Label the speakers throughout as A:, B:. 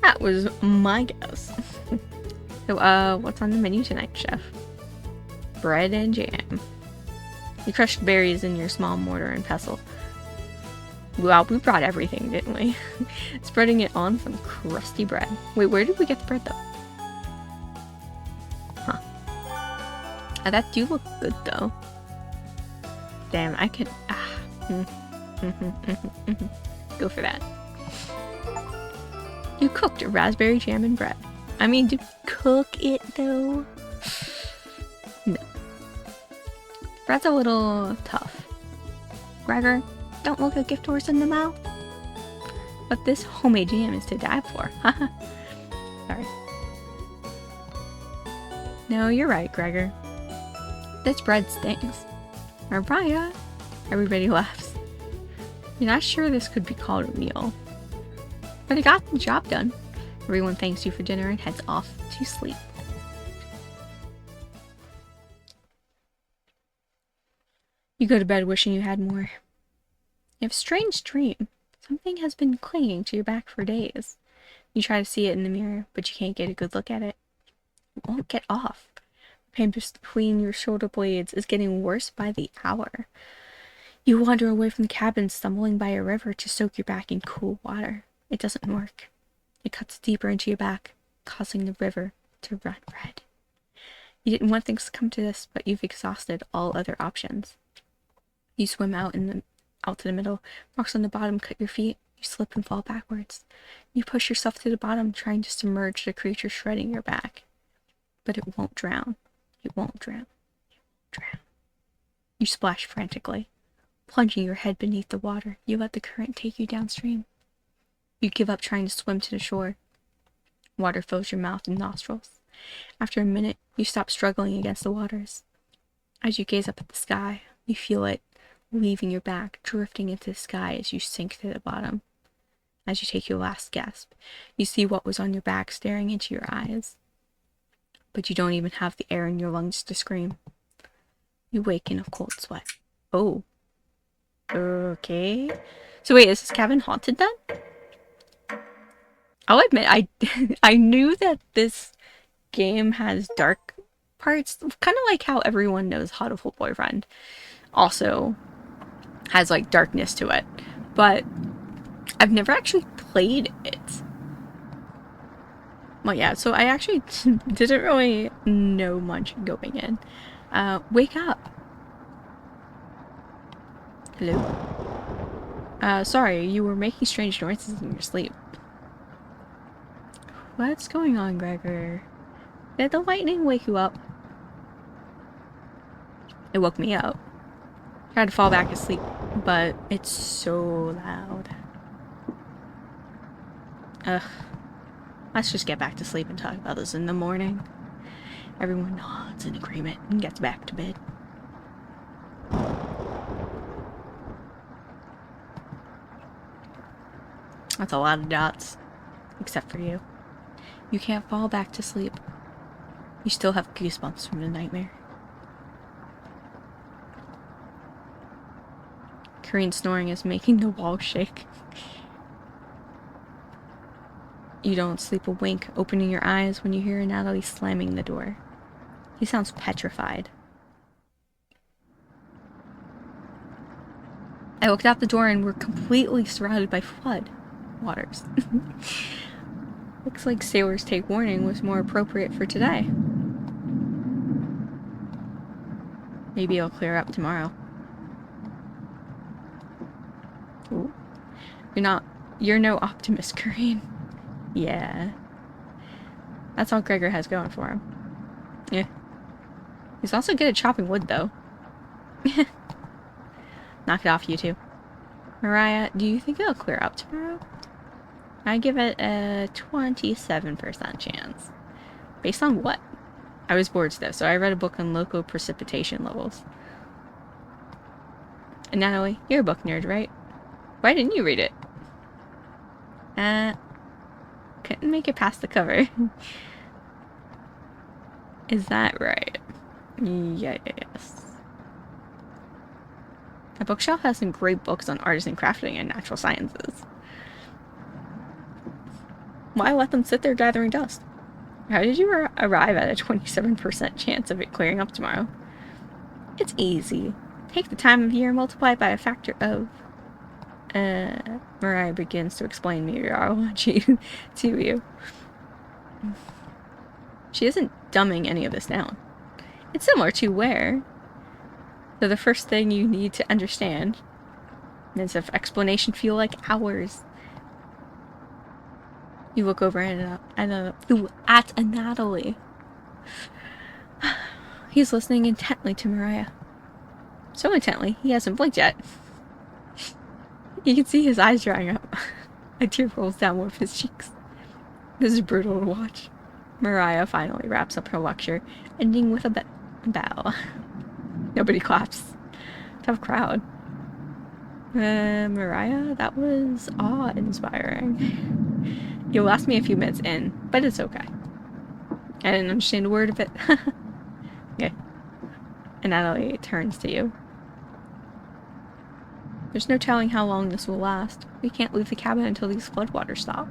A: That was my guess. So, what's on the menu tonight, chef? Bread and jam. You crushed berries in your small mortar and pestle. Wow, we brought everything, didn't we? Spreading it on some crusty bread. Wait, where did we get the bread, though? Huh. That do look good, though. Damn, I could... Go for that. You cooked raspberry jam and bread. I mean, to cook it, though? No. Bread's a little tough. Gregor, don't look a gift horse in the mouth. But this homemade jam is to die for. Haha. Sorry. No, you're right, Gregor. This bread stings. Mariah. Everybody laughs. You're not sure this could be called a meal. But it got the job done. Everyone thanks you for dinner and heads off to sleep. You go to bed wishing you had more. You have a strange dream. Something has been clinging to your back for days. You try to see it in the mirror, but you can't get a good look at it. It won't get off. The pain between your shoulder blades is getting worse by the hour. You wander away from the cabin, stumbling by a river to soak your back in cool water. It doesn't work. It cuts deeper into your back, causing the river to run red. You didn't want things to come to this, but you've exhausted all other options. You swim out to the middle. Rocks on the bottom cut your feet. You slip and fall backwards. You push yourself to the bottom, trying to submerge the creature shredding your back. But it won't drown. It won't drown. It won't drown. You splash frantically. Plunging your head beneath the water, you let the current take you downstream. You give up trying to swim to the shore. Water fills your mouth and nostrils. After a minute, you stop struggling against the waters. As you gaze up at the sky, you feel it leaving your back, drifting into the sky as you sink to the bottom. As you take your last gasp, you see what was on your back staring into your eyes. But you don't even have the air in your lungs to scream. You wake in a cold sweat. Oh. Okay. So wait, is this cabin haunted then? I'll admit, I knew that this game has dark parts, kind of like how everyone knows Hatoful Boyfriend also has like darkness to it, but I've never actually played it. Well, yeah, so I actually didn't really know much going in. Wake up. Hello? Sorry, you were making strange noises in your sleep. What's going on, Gregor? Did the lightning wake you up? It woke me up. I tried to fall back asleep, but it's so loud. Ugh. Let's just get back to sleep and talk about this in the morning. Everyone nods in agreement and gets back to bed. That's a lot of dots. Except for you. You can't fall back to sleep. You still have goosebumps from the nightmare. Korean snoring is making the wall shake. You don't sleep a wink, opening your eyes when you hear Natalie slamming the door. He sounds petrified. I looked out the door and we're completely surrounded by flood waters. Looks like Sailors Take Warning was more appropriate for today. Maybe it'll clear up tomorrow. Ooh. You're no optimist, Korean. Yeah. That's all Gregor has going for him. Yeah. He's also good at chopping wood, though. Knock it off, you two. Mariah, do you think it'll clear up tomorrow? I give it a 27% chance. Based on what? I was bored stiff, so I read a book on local precipitation levels. And Natalie, you're a book nerd, right? Why didn't you read it? Couldn't make it past the cover. Is that right? Yes. A bookshelf has some great books on artisan crafting and natural sciences. Why let them sit there gathering dust? How did you arrive at a 27% chance of it clearing up tomorrow? It's easy. Take the time of year and multiply it by a factor of... Mariah begins to explain meteorology to you. She isn't dumbing any of this down. It's similar to where... So the first thing you need to understand is if explanation feel like hours. You look over at Natalie. He's listening intently to Mariah. So intently, he hasn't blinked yet. You can see his eyes drying up. A tear rolls down one of his cheeks. This is brutal to watch. Mariah finally wraps up her lecture, ending with a bow. Nobody claps. Tough crowd. Mariah, that was awe-inspiring. You lost me a few minutes in, but it's okay. I didn't understand a word of it. Okay. And Natalie turns to you. There's no telling how long this will last. We can't leave the cabin until these floodwaters stop.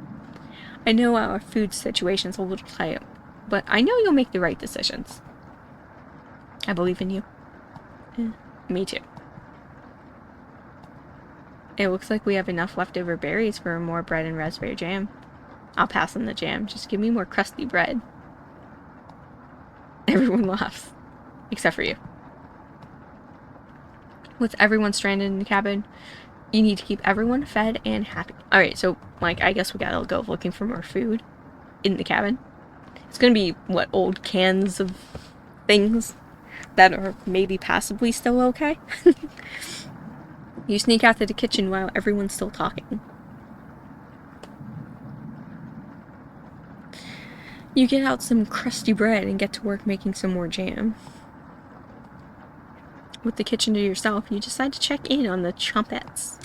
A: I know our food situation's a little tight, but I know you'll make the right decisions. I believe in you. Me too. It looks like we have enough leftover berries for more bread and raspberry jam. I'll pass on the jam. Just give me more crusty bread. Everyone laughs. Except for you. With everyone stranded in the cabin, you need to keep everyone fed and happy. Alright, so, like, I guess we gotta go looking for more food in the cabin. It's gonna be, what, old cans of things that are maybe passably still okay? You sneak out to the kitchen while everyone's still talking. You get out some crusty bread and get to work making some more jam. With the kitchen to yourself, you decide to check in on the Chompettes.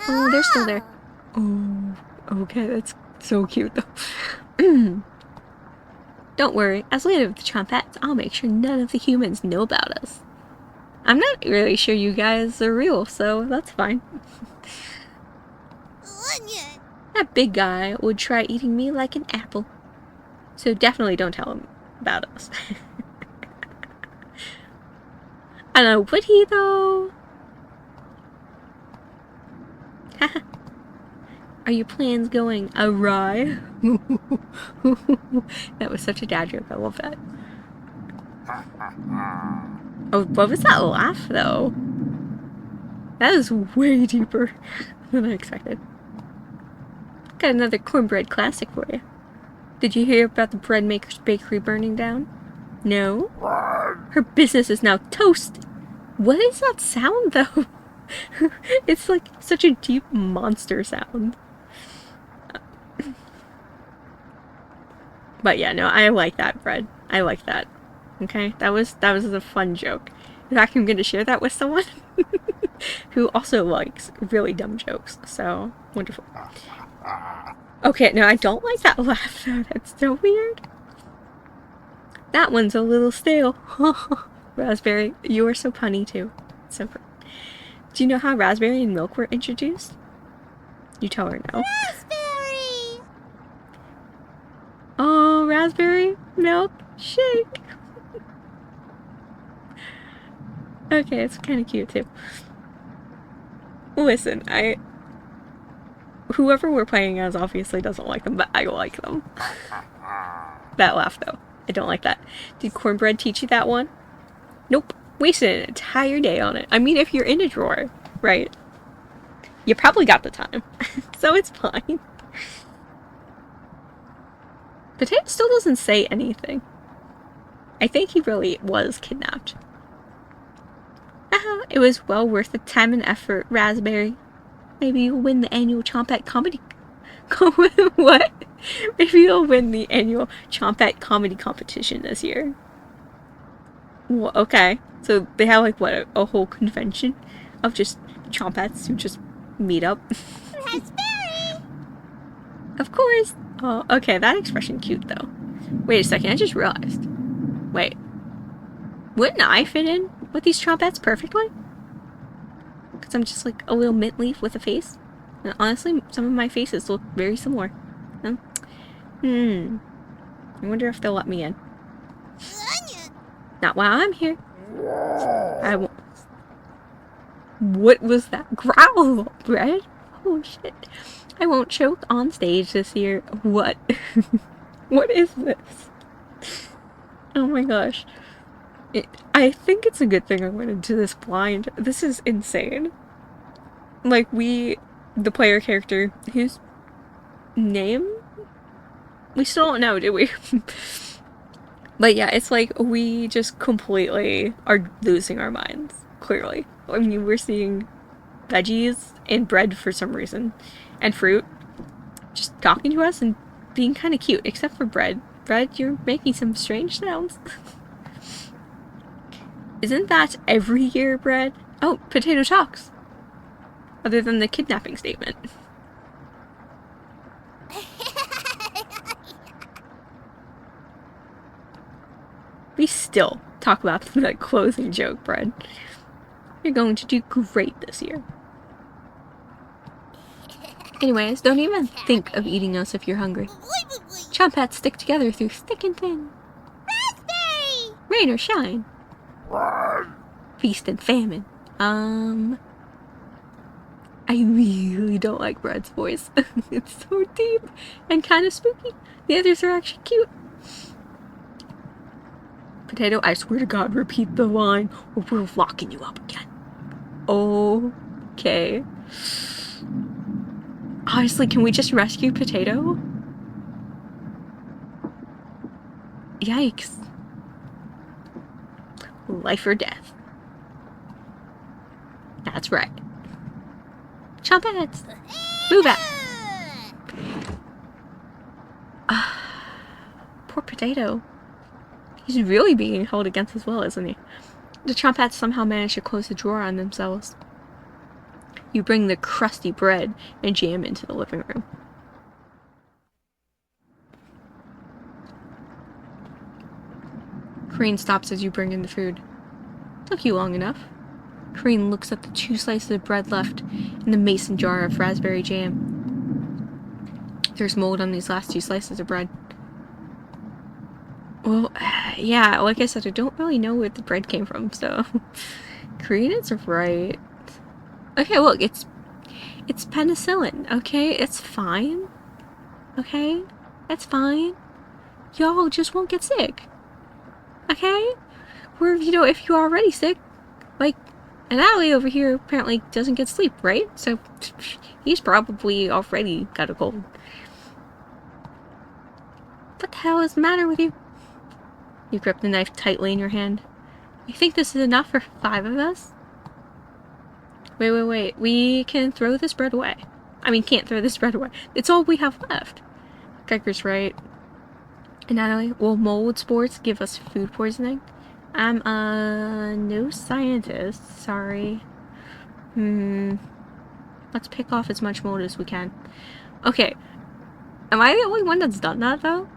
A: Oh, they're still there. Oh, okay, that's so cute though. Don't worry, as leader of the Chompettes, I'll make sure none of the humans know about us. I'm not really sure you guys are real, so that's fine. That big guy would try eating me like an apple. So definitely don't tell him about us. I don't know, would he though? Are your plans going awry? That was such a dad joke, I love that. Oh, what was that laugh though? That is way deeper than I expected. Got another cornbread classic for you. Did you hear about the bread maker's bakery burning down? No? Her business is now toast. What is that sound though? It's like such a deep monster sound. But yeah, no, I like that bread. I like that. Okay? That was a fun joke. In fact, I'm gonna share that with someone who also likes really dumb jokes. So, wonderful. Okay, no, I don't like that laugh though. That's so weird. That one's a little stale. Raspberry, you are so punny too. So good. Do you know how raspberry and milk were introduced? You tell her no.
B: Raspberry!
A: Oh, raspberry milk shake. Okay, it's kind of cute too. Listen, whoever we're playing as obviously doesn't like them, but I like them. That laugh though. I don't like that. Did cornbread teach you that one? Nope. Wasted an entire day on it. I mean, if you're in a drawer, right? You probably got the time. So it's fine. Potato still doesn't say anything. I think he really was kidnapped. It was well worth the time and effort, Raspberry. Maybe you'll win the annual Chompette comedy... What? Maybe you'll win the annual Chompette comedy competition this year. Well, okay. So they have like, what, a whole convention of just Chompettes who just meet up?
B: Raspberry!
A: Of course. Oh, okay, that expression cute though. Wait a second, I just realized. Wait. Wouldn't I fit in with these Chompettes perfectly? Because I'm just like a little mint leaf with a face. And honestly, some of my faces look very similar. Hmm. I wonder if they'll let me in. Not while I'm here. I won't. What was that growl, Brad? Oh shit. I won't choke on stage this year. What? What is this? Oh my gosh. I think it's a good thing I went into this blind. This is insane. Like, the player character, whose name? We still don't know, do we? But yeah, it's like we just completely are losing our minds, clearly. I mean, we're seeing veggies and bread for some reason, and fruit, just talking to us and being kind of cute, except for bread. Bread, you're making some strange sounds. Isn't that every year, bread? Oh, potato talks. Other than the kidnapping statement. We still talk about the closing joke, bread. You're going to do great this year. Anyways, don't even think of eating us if you're hungry. Chompettes stick together through thick and thin.
B: Raspberry!
A: Rain or shine. Feast and famine. I really don't like Bread's voice. It's so deep and kind of spooky. The others are actually cute. Potato, I swear to God, repeat the line or we're locking you up again. Okay. Honestly, can we just rescue Potato? Yikes. Life or death. That's right. Chompettes! Move out! Poor Potato. He's really being held against his will, isn't he? The Chompettes somehow manage to close the drawer on themselves. You bring the crusty bread and jam into the living room. Corinne stops as you bring in the food. Took you long enough. Corinne looks at the 2 slices of bread left in the mason jar of raspberry jam. There's mold on these last 2 slices of bread. Well, yeah, like I said, I don't really know where the bread came from, so... Corinne is right. Okay, look, it's penicillin, okay? It's fine. Okay? It's fine. Y'all just won't get sick. Okay? Or, if you're already sick, like, and Allie over here apparently doesn't get sleep, right? So, he's probably already got a cold. What the hell is the matter with you? You grip the knife tightly in your hand. You think this is enough for 5 of us? Wait. We can throw this bread away. I mean, can't throw this bread away. It's all we have left. Geiger's right. And Natalie, will mold spores give us food poisoning? I'm no scientist. Sorry. Let's pick off as much mold as we can. Okay. Am I the only one that's done that, though?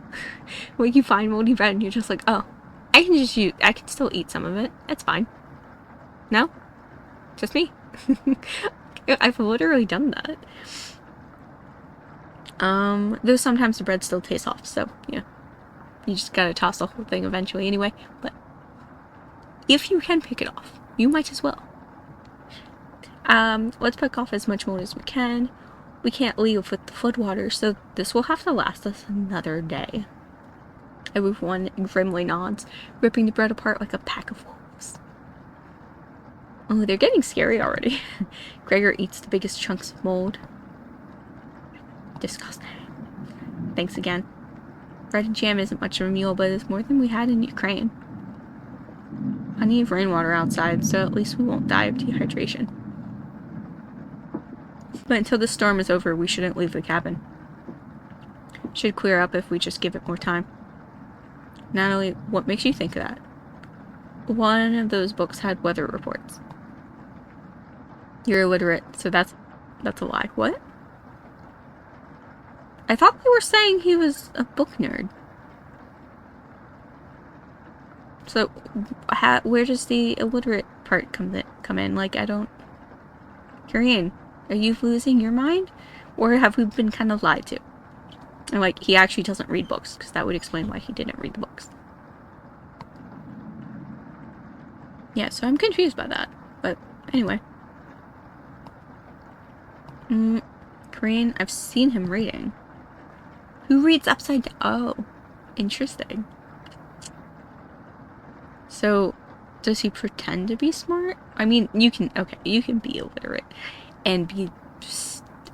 A: When you find moldy bread and you're just like, oh, I can still eat some of it. It's fine. No? Just me? I've literally done that. Though sometimes the bread still tastes off, so, yeah. You just gotta toss the whole thing eventually anyway, but if you can pick it off, you might as well. Let's pick off as much mold as we can. We can't leave with the floodwaters, so this will have to last us another day. Everyone grimly nods, ripping the bread apart like a pack of wolves. Oh, they're getting scary already. Gregor eats the biggest chunks of mold. Disgusting. Thanks again. Bread and jam isn't much of a meal, but it's more than we had in Ukraine. Plenty of rainwater outside, so at least we won't die of dehydration. But until the storm is over, we shouldn't leave the cabin. Should clear up if we just give it more time. Natalie, what makes you think of that? One of those books had weather reports. You're illiterate, so that's a lie. What? I thought they were saying he was a book nerd. So, where does the illiterate part come in? Like, I don't... Corinne, Are you losing your mind? Or have we been kind of lied to? And like, he actually doesn't read books, because that would explain why he didn't read the books. Yeah, so I'm confused by that. But anyway. Korean, I've seen him reading. Who reads upside down? Oh, interesting. So, does he pretend to be smart? I mean, you can be illiterate and be,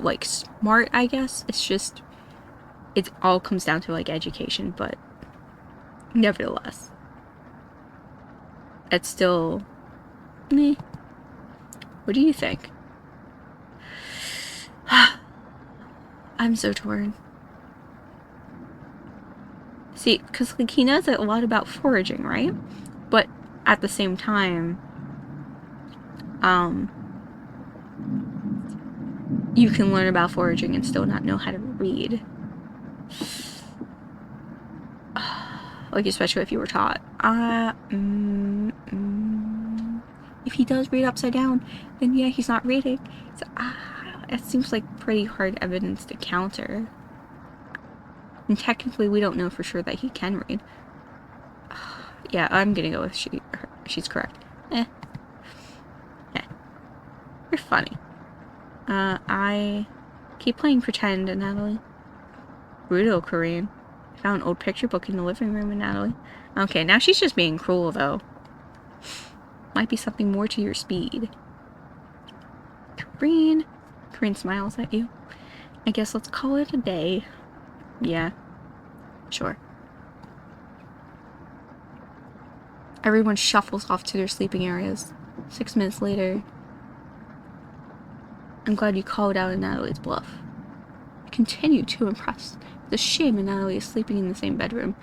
A: like, smart, I guess. It's just, it all comes down to, like, education, but nevertheless. It's still, meh. What do you think? I'm so torn. See, because, like, he knows a lot about foraging, right? But at the same time, you can learn about foraging and still not know how to read. Like, especially if you were taught. If he does read upside down, then yeah, he's not reading. So, it seems like pretty hard evidence to counter. And technically, we don't know for sure that he can read. Yeah, I'm gonna go with she's correct. Eh. You're funny. I keep playing pretend, Natalie. Brutal, Korean. I found an old picture book in the living room, Natalie. Okay, now she's just being cruel, though. Might be something more to your speed. Korean. Korean smiles at you. I guess let's call it a day. Yeah. Sure. Everyone shuffles off to their sleeping areas. 6 minutes later. I'm glad you called out on Natalie's bluff. I continue to impress. It's a shame that Natalie is sleeping in the same bedroom.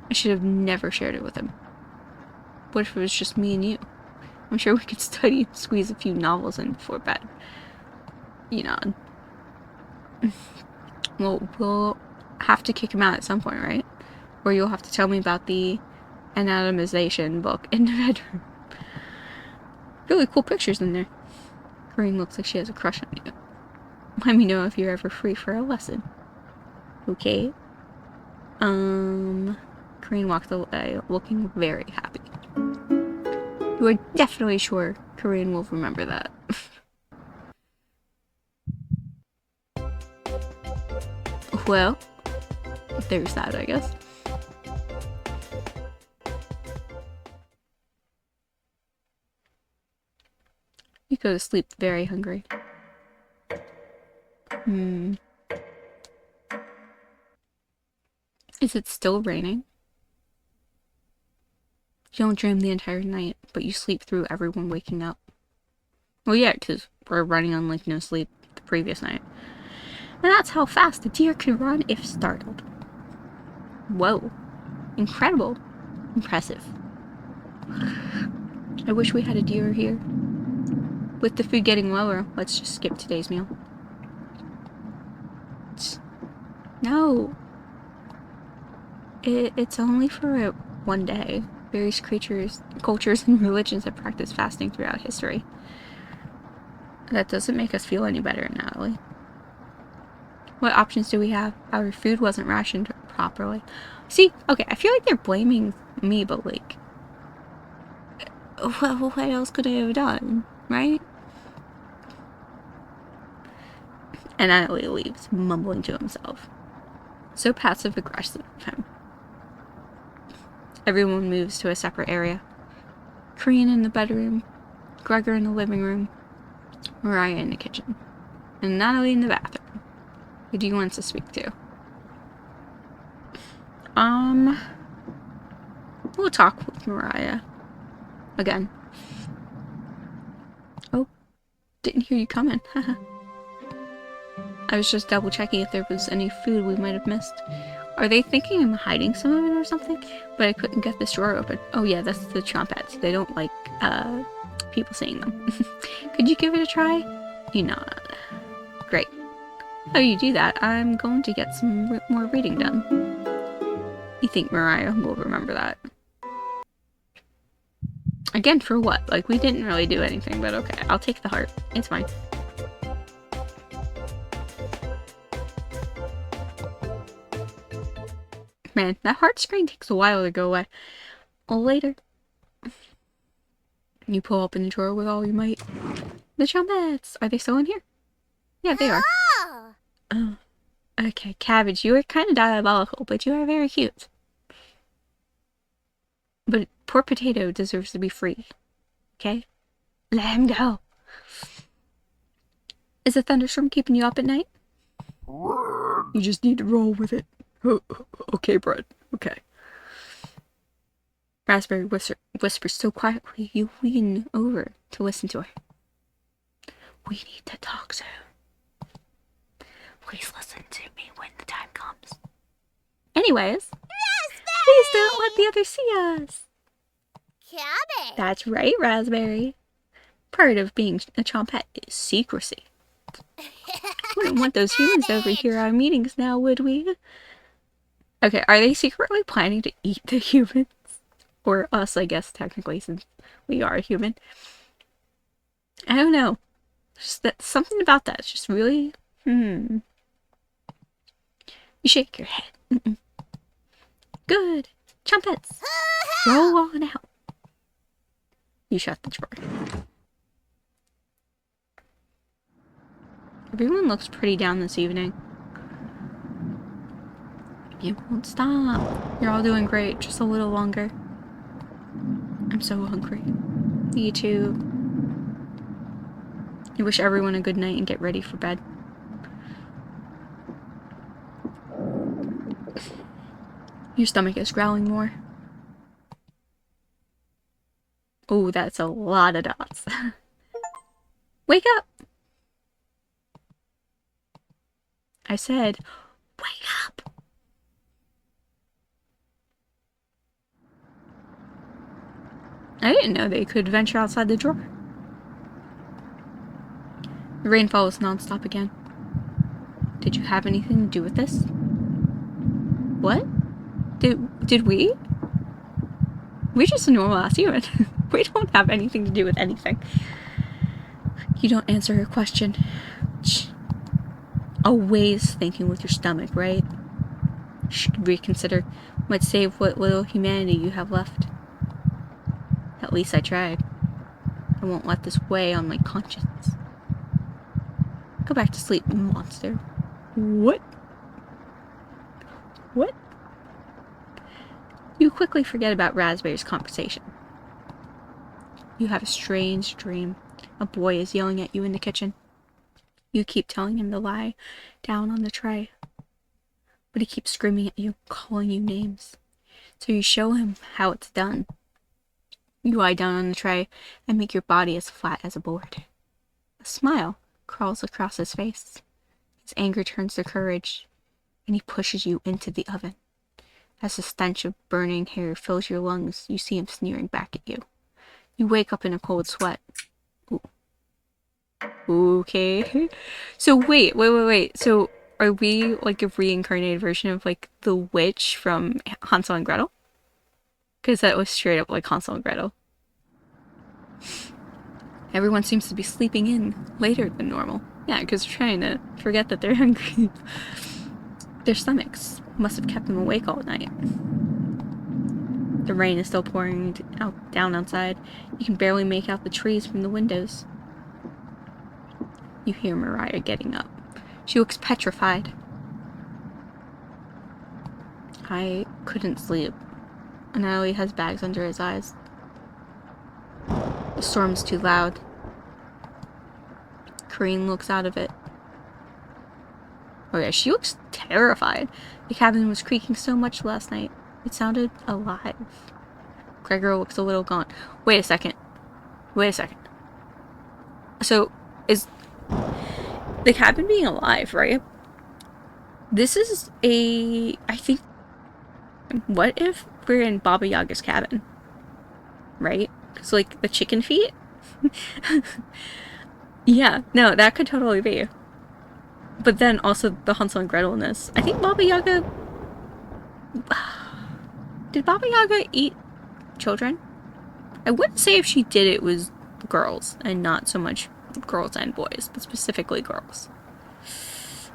A: I should have never shared it with him. What if it was just me and you? I'm sure we could study and squeeze a few novels in before bed. You know. Well, we'll have to kick him out at some point, right? Or you'll have to tell me about the anatomization book in the bedroom. Really cool pictures in there. Corinne looks like she has a crush on you. Let me know if you're ever free for a lesson. Okay? Corinne walks away looking very happy. You are definitely sure Corinne will remember that. Well, there's that, I guess. You go to sleep very hungry. Is it still raining? You don't dream the entire night, but you sleep through everyone waking up. Well, yeah, because we're running on, like, no sleep the previous night. And that's how fast a deer can run if startled. Whoa. Incredible. Impressive. I wish we had a deer here. With the food getting lower, let's just skip today's meal. No. It's only for one day. Various cultures, and religions have practiced fasting throughout history. That doesn't make us feel any better, Natalie. What options do we have? Our food wasn't rationed properly. See, okay, I feel like they're blaming me, but like, what else could I have done, right? And Natalie leaves, mumbling to himself. So passive-aggressive of him. Everyone moves to a separate area. Korean in the bedroom, Gregor in the living room, Mariah in the kitchen, and Natalie in the bathroom. Who do you want to speak to? We'll talk with Mariah. Again. Oh, didn't hear you coming. I was just double checking if there was any food we might have missed. Are they thinking I'm hiding some of it or something? But I couldn't get this drawer open. Oh yeah, that's the Chompettes. They don't like, people seeing them. Could you give it a try? You know. Great. How you do that, I'm going to get some more reading done. You think Mariah will remember that? Again, for what? Like, we didn't really do anything, but okay. I'll take the heart. It's fine. Man, that heart screen takes a while to go away. Later. You pull open the drawer with all your might. The Chompettes! Are they still in here? Yeah, they are.
B: Oh.
A: Oh. Okay, Cabbage, you are kind of diabolical, but you are very cute. But poor Potato deserves to be free. Okay? Let him go. Is a thunderstorm keeping you up at night? You just need to roll with it. Okay, Brett. Okay. Raspberry whispers so quietly you lean over to listen to her. We need to talk soon. Please listen to me when the time comes. Anyways, please don't let the others see us.
B: Cabbage.
A: That's right, Raspberry. Part of being a Chompette is secrecy. Wouldn't want those humans over here at our meetings now, would we? Okay, are they secretly planning to eat the humans? Or us, I guess, technically, since we are a human. I don't know. Just that something about that. It's just really, You shake your head. Good. Chompettes. Roll on out. You shut the drawer. Everyone looks pretty down this evening. You won't stop. You're all doing great. Just a little longer. I'm so hungry. Me too. I wish everyone a good night and get ready for bed. Your stomach is growling more. Oh, that's a lot of dots. Wake up! I said, wake up! I didn't know they could venture outside the drawer. The rain follows nonstop again. Did you have anything to do with this? What? Did we? We're just a normal ass human. We don't have anything to do with anything. You don't answer her question. Always thinking with your stomach, right? Should reconsider. Might save what little humanity you have left. At least I tried. I won't let this weigh on my conscience. Go back to sleep, monster. What? What? You quickly forget about Raspberry's conversation. You have a strange dream. A boy is yelling at you in the kitchen. You keep telling him to lie down on the tray. But he keeps screaming at you, calling you names. So you show him how it's done. You lie down on the tray and make your body as flat as a board. A smile crawls across his face. His anger turns to courage, and he pushes you into the oven. As the stench of burning hair fills your lungs, you see him sneering back at you. You wake up in a cold sweat. Ooh. Okay. So wait. So are we like a reincarnated version of like the witch from Hansel and Gretel? Because that was straight up like Hansel and Gretel. Everyone seems to be sleeping in later than normal. Yeah, because they're trying to forget that they're hungry. Their stomachs must have kept them awake all night. The rain is still pouring down outside. You can barely make out the trees from the windows. You hear Mariah getting up. She looks petrified. I couldn't sleep. And Ali has bags under his eyes. The storm's too loud. Corinne looks out of it. Oh yeah, she looks terrified. The cabin was creaking so much last night. It sounded alive. Gregor looks a little gaunt. Wait a second. So, is the cabin being alive, right? This is I think, what if we're in Baba Yaga's cabin? Right? Because, like, the chicken feet? Yeah, no, that could totally be. But then also the Hansel and Gretel in this. I think Baba Yaga... Did Baba Yaga eat children? I wouldn't say if she did it was girls, and not so much girls and boys, but specifically girls.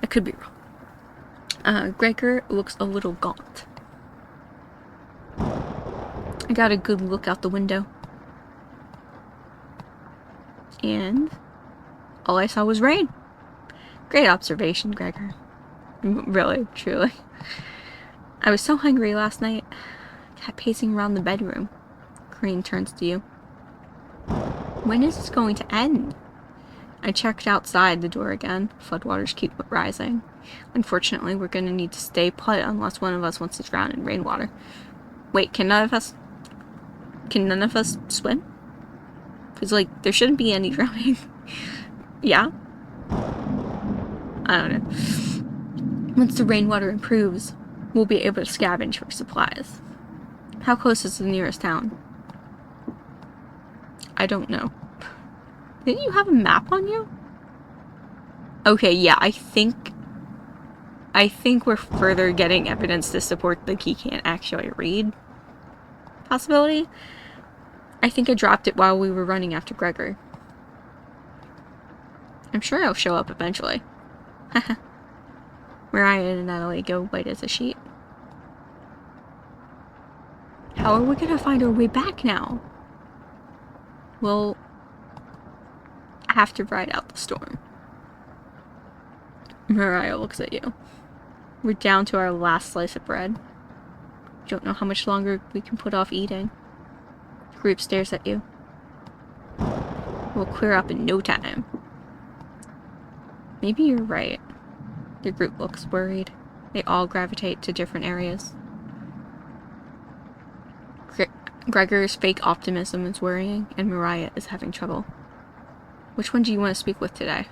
A: I could be wrong. Gregor looks a little gaunt. I got a good look out the window. And all I saw was rain. Great observation, Gregor. Really, truly. I was so hungry last night. Kept pacing around the bedroom. Crane turns to you. When is this going to end? I checked outside the door again. Floodwaters keep rising. Unfortunately, we're gonna need to stay put unless one of us wants to drown in rainwater. Wait, can none of us swim? Because, like, there shouldn't be any drowning. Yeah? I don't know. Once the rainwater improves, we'll be able to scavenge for supplies. How close is the nearest town? I don't know. Didn't you have a map on you? Okay, yeah, I think we're further getting evidence to support that he can't actually read. Possibility? I think I dropped it while we were running after Gregor. I'm sure he'll show up eventually. Haha. Mariah and Natalie go white as a sheet. How are we gonna find our way back now? We'll have to ride out the storm. Mariah looks at you. We're down to our last slice of bread. Don't know how much longer we can put off eating. The group stares at you. We'll clear up in no time. Maybe you're right. The group looks worried. They all gravitate to different areas. Gregor's fake optimism is worrying, and Mariah is having trouble. Which one do you want to speak with today?